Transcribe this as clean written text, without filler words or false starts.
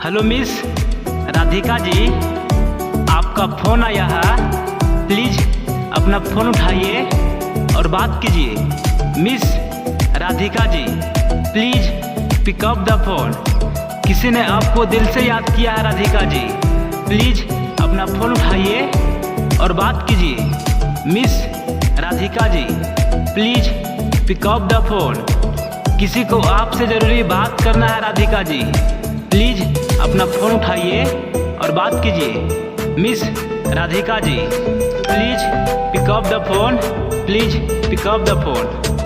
Hello miss Radhika ji, आपका phone आया है। प्लीज़ अपना फ़ोन उठाइए और बात कीजिए। Miss Radhika ji, please pick up the phone. किसी ने आपको दिल से याद किया है राधिका जी। प्लीज़ अपना फ़ोन उठाइए और बात कीजिए। Miss Radhika ji, please pick up the phone. किसी को आपसे ज़रूरी बात करना है राधिका जी। प्लीज़ अपना फ़ोन उठाइए और बात कीजिए। Miss Radhika ji, please pick up the phone. Please pick up the phone.